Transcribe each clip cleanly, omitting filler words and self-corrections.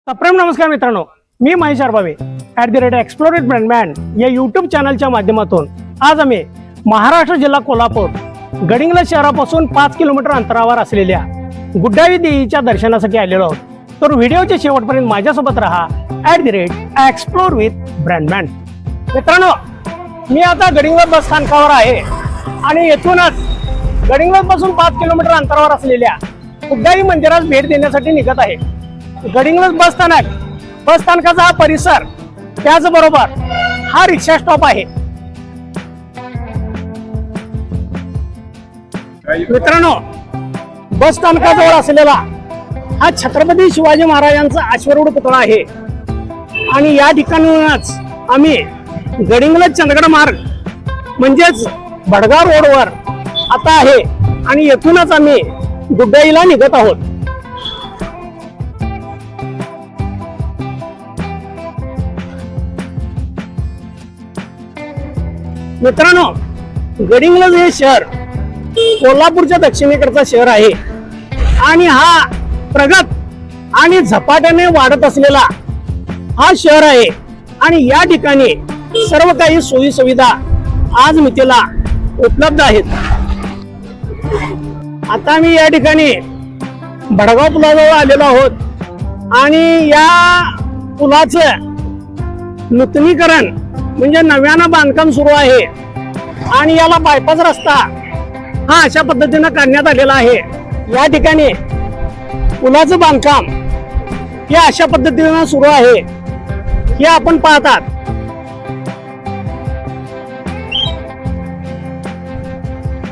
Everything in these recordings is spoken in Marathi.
सप्रेम नमस्कार मित्रांनो, मी महेश आरबावे @एक्सप्लोर विथ ब्रँडमॅन या यूट्यूब चॅनलच्या माध्यमातून आज आम्ही महाराष्ट्र जिल्हा कोल्हापूर गडिंग्लज शहरापासून 5 किलोमीटर अंतरावर असलेल्या गुड्डाई देवीच्या दर्शनासाठी आलेलो आहोत. तर व्हिडिओच्या शेवटपर्यंत माझ्यासोबत राहा @एक्सप्लोर विथ ब्रँडमॅन. मित्रांनो, मी आता गडिंग्लज बस स्थानकावर आहे आणि येथूनच गडिंग्लज पासून 5 किलोमीटर अंतरावर असलेल्या गुड्डाई मंदिरास भेट देण्यासाठी निघत आहे. गडिंग्लज बस स्थानकाचा हा परिसर, त्याचबरोबर हा रिक्षा स्टॉप आहे. मित्रांनो, बस स्थानकाजवळ असलेला हा छत्रपती शिवाजी महाराजांचा अश्वारूढ पुतळा आहे आणि या ठिकाणूनच आम्ही गडिंग्लज चंदगड मार्ग म्हणजेच भडगाव रोडवर आता आहे आणि येथूनच आम्ही गुड्डाईला निघत आहोत. मित्रांनो, गडिंग्लज हे शहर कोल्हापूरच्या दक्षिणेकडचं शहर आहे आणि हा प्रगत आणि झपाट्याने वाढत असलेला हा शहर आहे आणि या ठिकाणी सर्व काही सोयी सुविधा आज मितीला उपलब्ध आहेत. आता मी या ठिकाणी भडगाव पुलाजवळ आलेलो आहोत आणि या पुलाचं नूतनीकरण म्हणजे नव्यानं बांधकाम सुरू आहे आणि याला बायपास रस्ता हा अशा पद्धतीनं करण्यात आलेला आहे. या ठिकाणी पुलाचं बांधकाम हे अशा पद्धतीनं सुरू आहे हे आपण पाहतात.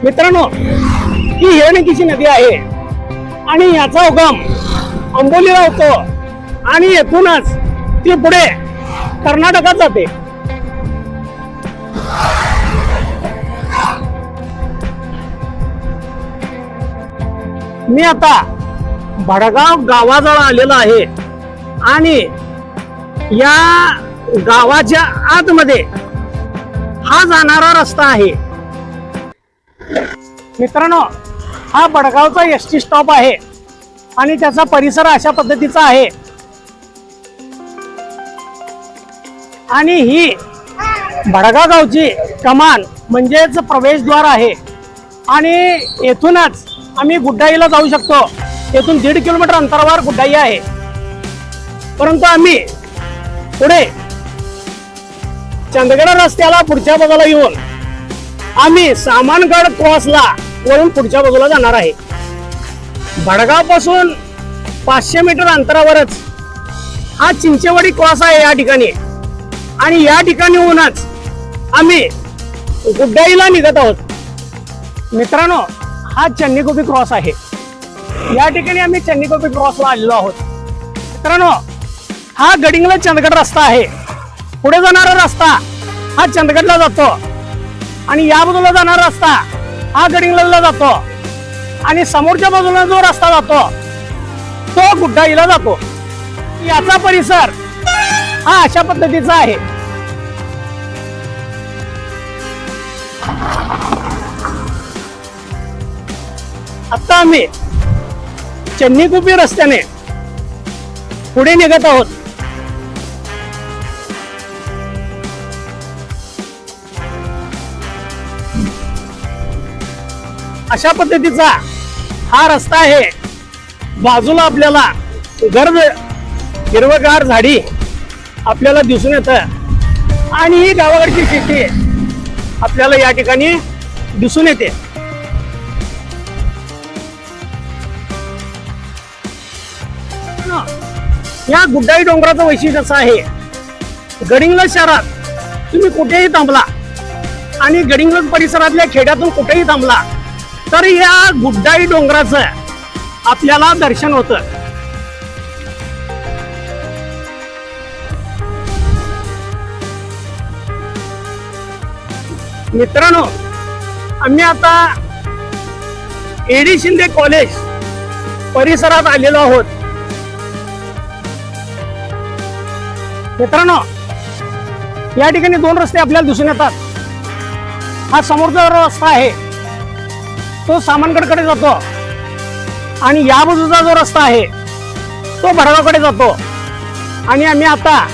मित्रांनो, ही हिरण्यकेशी नदी आहे आणि याचा उगम अंबोलीला होतो आणि येथूनच ती पुढे कर्नाटकात जाते. मी आता भडगाव गावाजवळ आलेलो आहे आणि या गावाच्या आतमध्ये हा जाणारा रस्ता आहे. मित्रांनो, हा भडगावचा एसटी स्टॉप आहे आणि त्याचा परिसर अशा पद्धतीचा आहे आणि ही भडगाव गावची कमान म्हणजेच प्रवेशद्वार आहे आणि येथूनच आम्ही गुड्डाईला जाऊ शकतो. येथून 1.5 किलोमीटर अंतरावर गुड्डाई आहे, परंतु आम्ही पुढे चंदगड रस्त्याला पुढच्या बाजूला येऊन आम्ही सामानगड क्रॉसला वळून पुढच्या बाजूला जाणार आहे. भडगाव पासून 500 मीटर अंतरावरच हा चिंचेवाडी क्रॉस आहे या ठिकाणी आणि या ठिकाणी होऊनच आम्ही गुड्डाईला निघत आहोत. मित्रांनो, हा चन्नीकोपी क्रॉस आहे. या ठिकाणी आम्ही चन्नीकोपी क्रॉसला आलेलो आहोत. मित्रांनो, हा गडिंग्लज चंदगड रस्ता आहे. पुढे जाणारा रस्ता हा चंदगडला जातो आणि या बाजूला जाणारा रस्ता हा गडिंग्लजला जातो आणि समोरच्या बाजूला जो रस्ता जातो तो गुड्डाईला जातो. याचा परिसर हा अशा पद्धतीचा आहे. आता आम्ही चन्नीकोपी रस्त्याने पुढे निघत आहोत. अशा पद्धतीचा हा रस्ता आहे. बाजूला आपल्याला गर्द हिरवगार झाडी आपल्याला दिसून येतं आणि ही गावाकडची शेती आपल्याला या ठिकाणी दिसून येते. या गुड्डाई डोंगराचं वैशिष्ट्य असं आहे, गडिंग्लज शहरात तुम्ही कुठेही थांबला आणि गडिंग्लज परिसरातल्या खेड्यातून कुठेही थांबला तर या गुड्डाई डोंगराचं आपल्याला दर्शन होतं. मित्रांनो, आम्ही आता एडी शिंदे कॉलेज परिसरात आलेलो आहोत. मित्रांनो, या ठिकाणी 2 रस्ते आपल्याला दिसून येतात. हा समोरचा रस्ता आहे तो सामानगडकडे जातो आणि या बाजूचा जो रस्ता आहे तो भडगावकडे जातो. आणि आम्ही आता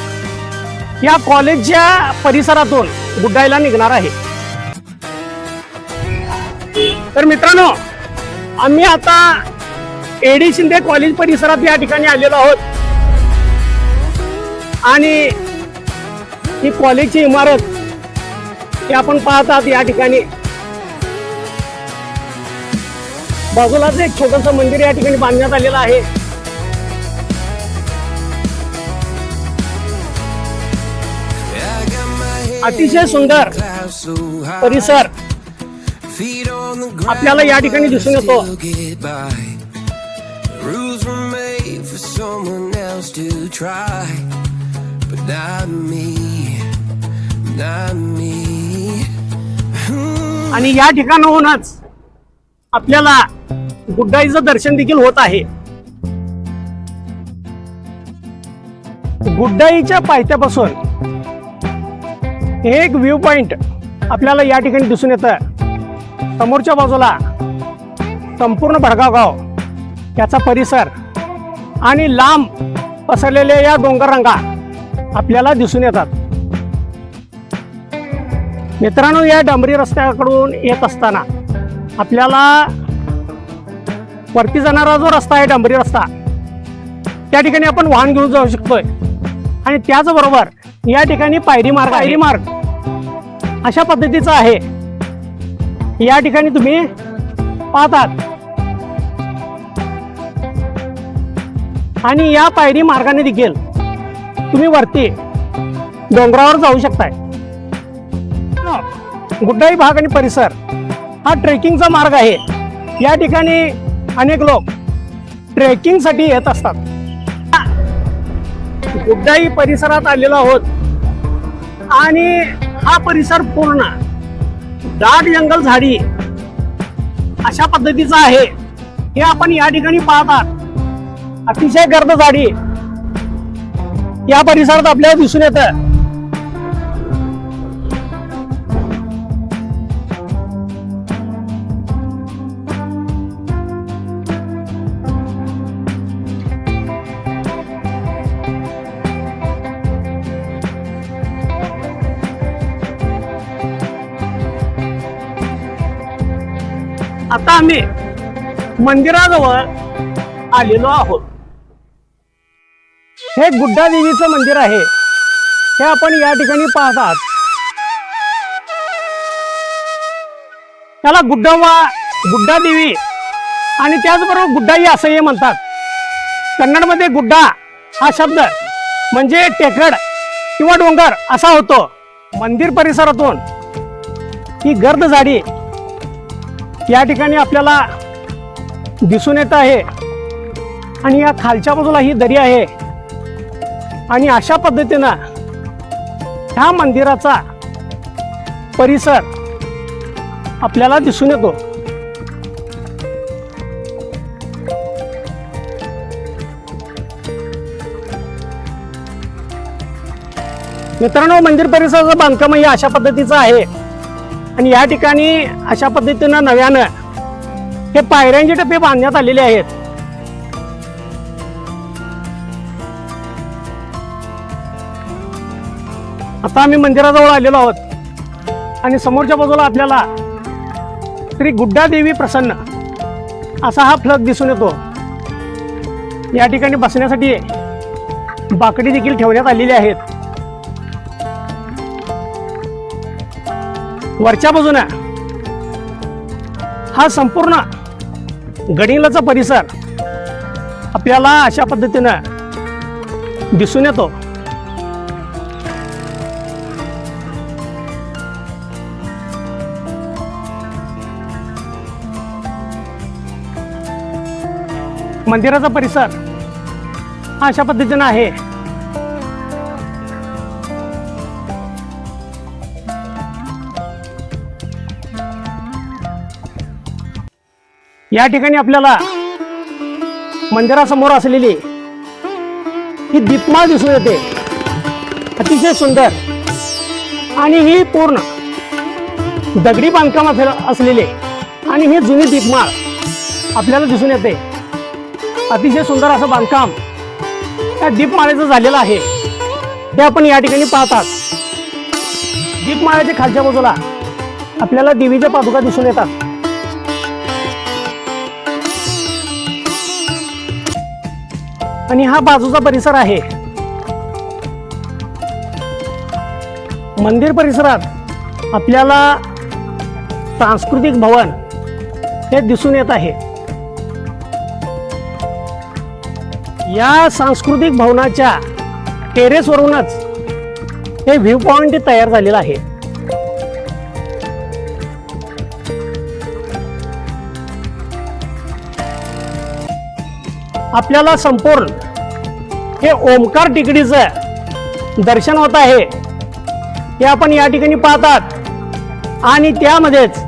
या कॉलेजच्या परिसरातून गुड्डाईला निघणार आहे. तर मित्रांनो, आम्ही आता एडी शिंदे कॉलेज परिसरात या ठिकाणी आलेलो आहोत आणि ही कॉलेजची इमारत ही आपण पाहतात. या ठिकाणी बाजूलाच एक छोटस मंदिर या ठिकाणी बांधण्यात आलेलं आहे. अतिशय सुंदर परिसर आपल्याला या ठिकाणी दिसून येतो. आणि या ठिकाणाहूनच आपल्याला गुड्डाईचं दर्शन देखील होत आहे. गुड्डाईच्या पायथ्यापासून एक व्ह्यू पॉइंट आपल्याला या ठिकाणी दिसून येतं. समोरच्या बाजूला संपूर्ण भडगाव गाव याचा परिसर आणि लांब पसरलेल्या या डोंगर रांगा आपल्याला दिसून येतात. मित्रांनो, या डांबरी रस्त्याकडून येत असताना आपल्याला वरती जाणारा जो रस्ता आहे, डांबरी रस्ता, त्या ठिकाणी आपण वाहन घेऊन जाऊ शकतोय. आणि त्याचबरोबर या ठिकाणी पायरी मार्ग अशा पद्धतीचा आहे. या ठिकाणी तुम्ही पाहतात आणि या पायरी मार्गाने देखील तुम्ही वरती डोंगरावर जाऊ शकताय. गुड्डाई भाग आणि परिसर हा ट्रेकिंगचा मार्ग आहे. या ठिकाणी अनेक लोक ट्रेकिंगसाठी येत असतात. गुड्डाई परिसरात आलेलो आहोत आणि हा परिसर पूर्ण दाट जंगल झाडी अशा पद्धतीचा आहे. हे आपण या ठिकाणी पाहतात. अतिशय गर्द झाडी या परिसरात आपल्याला दिसून येतं. आता आम्ही मंदिराजवळ आलेलो आहोत. हे गुड्डा देवीचं मंदिर आहे. हे आपण या ठिकाणी पाहतात. त्याला गुड्डा देवी आणि त्याचबरोबर गुड्डाई असंही म्हणतात. कन्नडमध्ये गुड्डा हा शब्द म्हणजे टेकड किंवा डोंगर असा होतो. मंदिर परिसरातून ही गर्द झाडी या ठिकाणी आपल्याला दिसून येत आहे आणि या खालच्या बाजूला ही दरी आहे. आणि अशा पद्धतीनं ह्या मंदिराचा परिसर आपल्याला दिसून येतो. मित्रांनो, मंदिर परिसराचं बांधकाम हे अशा पद्धतीचं आहे आणि या ठिकाणी अशा पद्धतीनं नव्यानं हे पायऱ्यांचे टप्पे बांधण्यात आलेले आहेत. आता आम्ही मंदिराजवळ आलेलो आहोत आणि समोरच्या बाजूला आपल्याला श्री गुड्डा देवी प्रसन्न असा हा फलक दिसून येतो. या ठिकाणी बसण्यासाठी बाकडी देखील ठेवण्यात आलेली आहेत. वरच्या बाजूने हा संपूर्ण गडिंगलाचा परिसर आपल्याला अशा पद्धतीनं दिसून येतो. मंदिराचा परिसर हा अशा पद्धतीनं आहे. या ठिकाणी आपल्याला मंदिरासमोर असलेली ही दीपमाळ दिसून येते. अतिशय सुंदर आणि ही पूर्ण दगडी बांधकाम असलेले आणि ही जुनी दीपमाळ आपल्याला दिसून येते. अतिशय सुंदर असं बांधकाम त्या दीपमाळेचं झालेलं आहे ते आपण या ठिकाणी पाहतात. दीपमाळ्याच्या खालच्या बाजूला आपल्याला देवीच्या पादुका दिसून येतात. आणि हा बाजूचा परिसर आहे. मंदिर परिसरात आपल्याला सांस्कृतिक भवन हे दिसून येत आहे. या सांस्कृतिक भवनाच्या टेरेसवरूनच हे व्ह्यू पॉइंट तयार झालेलं आहे. आपल्याला संपूर्ण हे ओमकार टेकडीचं दर्शन होत आहे हे आपण या ठिकाणी पाहतात. आणि त्यामध्येच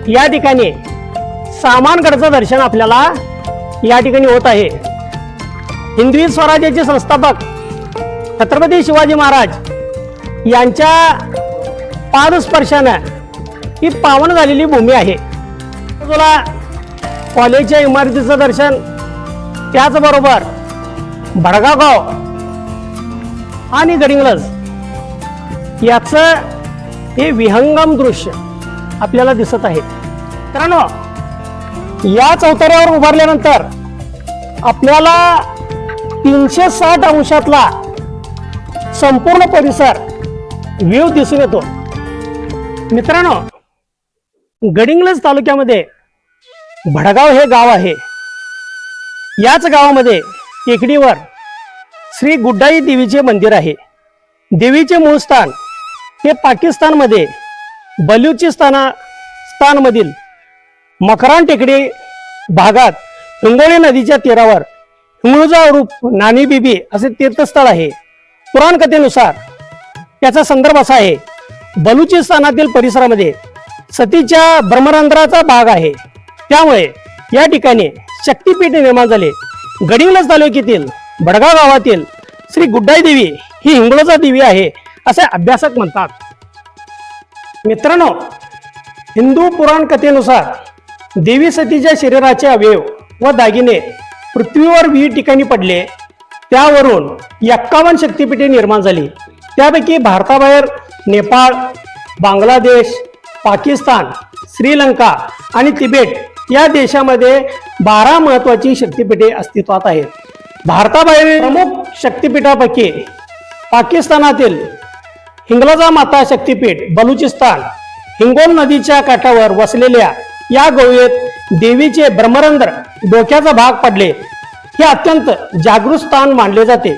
या ठिकाणी सामानगडचं दर्शन आपल्याला या ठिकाणी होत आहे. हिंदवी स्वराज्याचे संस्थापक छत्रपती शिवाजी महाराज यांच्या पादस्पर्शानं ही पावन झालेली भूमी आहे. तुला कॉलेजच्या इमारतीचं दर्शन, त्याचबरोबर भडगाव गाव आणि गडिंग्लज याचं हे विहंगम दृश्य आपल्याला दिसत आहे. मित्रांनो, या चौतऱ्यावर उभारल्यानंतर आपल्याला 360 अंशातला संपूर्ण परिसर व्ह्यू दिसून येतो. मित्रांनो, गडिंग्लज तालुक्यामध्ये भडगाव हे गाव आहे. याच गावामध्ये टेकडीवर श्री गुड्डाई देवीचे मंदिर आहे. देवीचे मूळ स्थान हे पाकिस्तानमध्ये बलुचिस्तानमधील मकरान टेकडी भागात हिंगोली नदीच्या तीरावर हिंगळुजा रूप नानी बीबी असे तीर्थस्थळ आहे. पुराण कथेनुसार त्याचा संदर्भ असा आहे, बलुचिस्तानातील परिसरामध्ये सतीच्या ब्रह्मरंध्राचा भाग आहे. त्यामुळे या ठिकाणी शक्तिपीठ निर्माण झाले. गडिंग्लज तालुक्यातील भडगाव गावातील श्री गुड्डाई देवी ही हिंगळोजा देवी आहे असे अभ्यासक म्हणतात. मित्रांनो, हिंदू पुराण कथेनुसार देवी सतीच्या शरीराचे अवयव व दागिने पृथ्वीवर विविध ठिकाणी पडले. त्यावरून 51 शक्तिपीठे निर्माण झाली. त्यापैकी भारताबाहेर नेपाळ, बांगलादेश, पाकिस्तान, श्रीलंका आणि तिबेट या देशामध्ये 12 महत्वाची शक्तिपीठे अस्तित्वात आहेत. भारताबाहेर प्रमुख शक्तिपीठापैकी पाकिस्तानातील हिंगलाजा माता शक्तिपीठ, बलुचिस्तान, हिंगोल नदीच्या काठावर वसलेल्या या गुहेत देवीचे ब्रह्मरंध्र डोक्याचा भाग पडले. हे अत्यंत जागृत स्थान मानले जाते.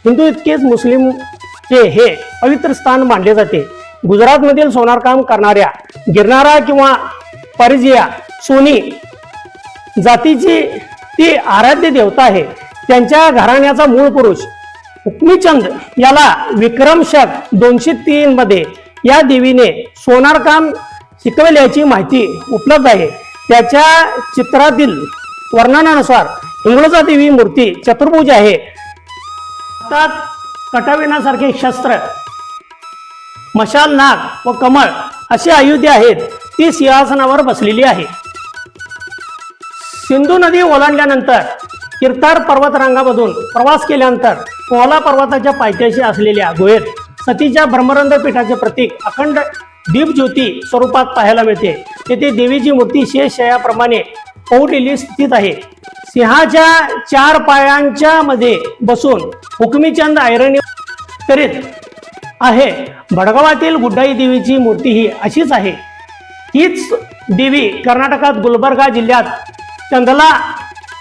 हिंदू इतकेच मुस्लिमचे हे पवित्र स्थान मानले जाते. गुजरातमधील सोनारकाम करणाऱ्या गिरनारा किंवा परिजिया सोनी जातीची ती आराध्य देवता आहे. त्यांच्या घराण्याचा मूळ पुरुष हुकमीचंद याला विक्रमशक 203 मध्ये या देवीने सोनारकाम शिकवल्याची माहिती उपलब्ध आहे. त्याच्या चित्रातील वर्णनानुसार हिंगळोजा देवी मूर्ती चतुर्भुज आहे. हातात कटाविणासारखे शस्त्र, मशाल, नाग व कमळ अशी आयुधे आहेत. ती सिंहासनावर बसलेली आहे. सिंधू नदी ओलांडल्यानंतर किरतार पर्वतरांगामधून प्रवास केल्यानंतर कोला पर्वताच्या पायथ्याशी असलेल्या गुहेत सतीच्या ब्रह्मरंध्र पीठाचे प्रतीक अखंड दीपज्योती स्वरूपात पाहायला मिळते. तेथे देवीची मूर्ती शेषशयाप्रमाणे पौटेली स्थित आहे. सिंहाच्या 4 पायांच्या मध्ये बसून हुकमीचंद ऐरणी करीत आहे. भडगावातील गुड्डाई देवीची मूर्ती ही अशीच आहे. हीच देवी कर्नाटकात गुलबर्गा जिल्ह्यात चंदला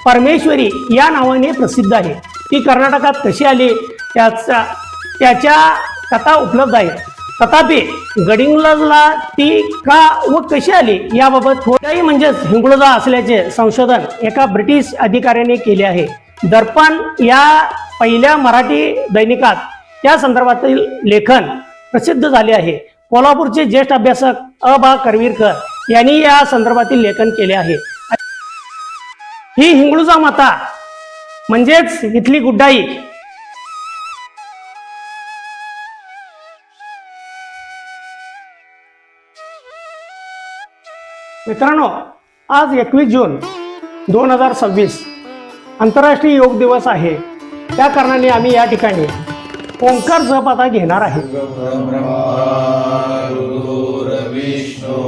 परमेश्वरी या नावाने प्रसिद्ध आहे. ती कर्नाटकात कशी आली त्याच्या कथा उपलब्ध आहेत. तथापि गडिंग्लजला ती का व कशी आली याबाबत थोडाही म्हणजेच हिंगळोजा असल्याचे संशोधन एका ब्रिटिश अधिकाऱ्याने केले आहे. दर्पण या पहिल्या मराठी दैनिकात त्या संदर्भातील लेखन प्रसिद्ध झाले आहे. कोल्हापूरचे ज्येष्ठ अभ्यासक अ.बा. करवीरकर यांनी या संदर्भातील लेखन केले आहे. ही हिंगळुजा माता म्हणजेच इथली गुड्डाई मित्रांनो, आज 21 जून 2026 आंतरराष्ट्रीय योग दिवस आहे, त्या कारणाने आम्ही या ठिकाणी ओंकार जप आता घेणार आहे. गुरुर्विष्णू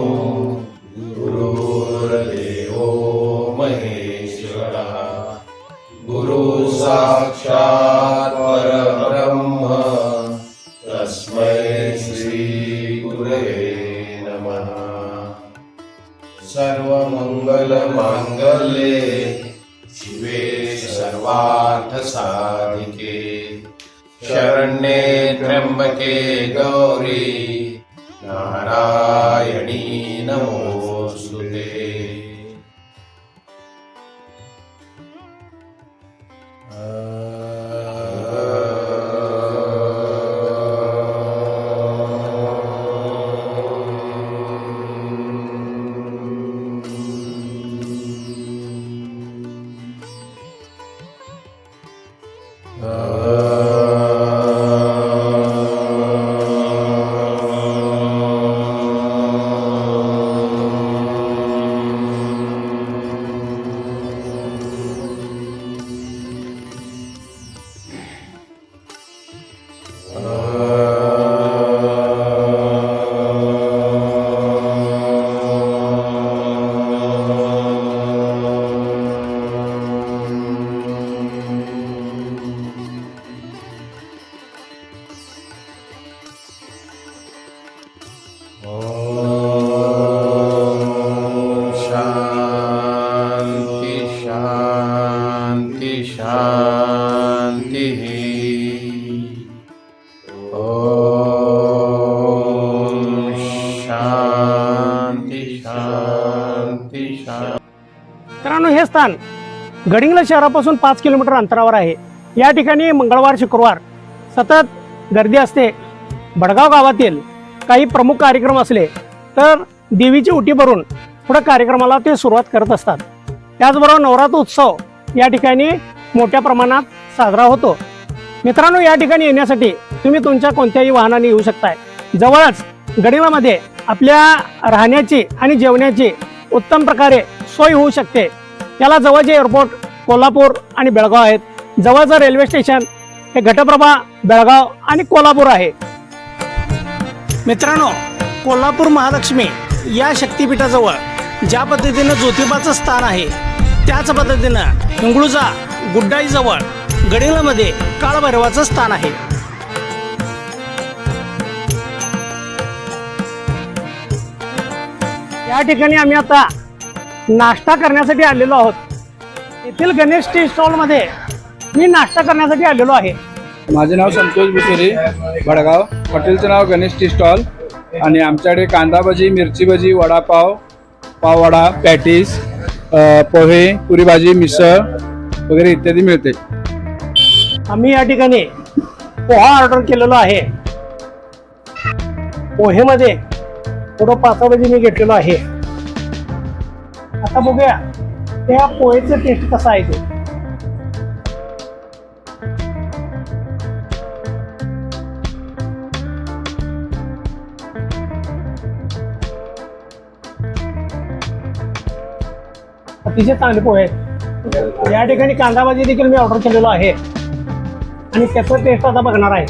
गुरुर्देवो महेश्वरः गुरु साक्षात् परब्रह्म तस्मै श्री गुरवे नमः. सर्वमंगलमांगल्ये शिवे सर्वार्थसाधिके शरण्ये त्र्यंबके गौरी नारायणी नमोस्तुते. शांति शांति शांति. ओम शांति शांति शांति. मित्रांनो, हे स्थान गडिंग्लज शहरापासून 5 किलोमीटर अंतरावर आहे. या ठिकाणी मंगळवार शुक्रवार सतत गर्दी असते. बडगाव गावातील काही प्रमुख कार्यक्रम असले तर देवीची उटी भरून पुढे कार्यक्रमाला ते सुरुवात करत असतात. त्याचबरोबर नवरात्र उत्सव या ठिकाणी मोठ्या प्रमाणात साजरा होतो. मित्रांनो, या ठिकाणी येण्यासाठी तुम्ही तुमच्या कोणत्याही वाहनाने येऊ शकताय. जवळच गडिंग्लजमध्ये आपल्या राहण्याची आणि जेवण्याची उत्तम प्रकारे सोय होऊ शकते. याला जवळचे एअरपोर्ट कोल्हापूर आणि बेळगाव आहेत. जवळचं रेल्वे स्टेशन हे घटप्रभा, बेळगाव आणि कोल्हापूर आहे. मित्रांनो, कोल्हापूर महालक्ष्मी या शक्तिपीठाजवळ ज्या पद्धतीनं ज्योतिबाचं स्थान आहे, त्याच पद्धतीनं हिंगळूजा गुड्डाईजवळ गडिंग्लजमध्ये काळभैरवाचं स्थान आहे. या ठिकाणी आम्ही आता नाश्ता करण्यासाठी आलेलो आहोत. येथील गणेश टी स्टॉलमध्ये मी नाश्ता करण्यासाठी आलेलो आहे. माझे नाव संतोष बुसुरी, भडगाव. हॉटेलचं नाव गणेश टी स्टॉल. आणि आमच्याकडे कांदा भजी, मिरची भजी, वडापाव, पाववडा, पॅटीस, पोहे, पुरी भाजी, मिसळ वगैरे इत्यादी मिळते. आम्ही या ठिकाणी पोहा ऑर्डर केलेलो आहे. पोहेमध्ये थोडं पाचा भजी मी घेतलेलो आहे. आता बघूया त्या पोहेचं टेस्ट कसा आहे ते. अतिशय चांगले पोहे आहेत. या ठिकाणी कांदा भाजी देखील मी ऑर्डर केलेलो आहे आणि त्याचं टेस्ट आता बघणार आहे.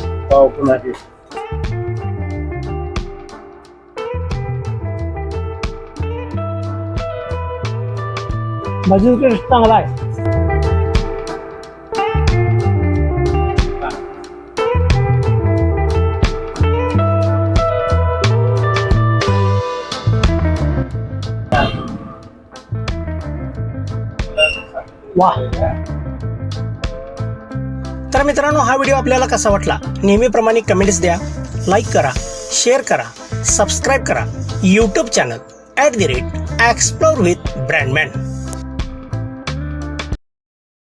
भाजीचा टेस्ट चांगला आहे. वाह. तर मित्रांनो, हा व्हिडिओ आपल्याला कसा वाटला नेहमीप्रमाणे कमेंट्स द्या, लाईक करा, शेअर करा, सबस्क्राईब करा यूट्यूब चॅनल @एक्सप्लोर विथ ब्रँडमॅन.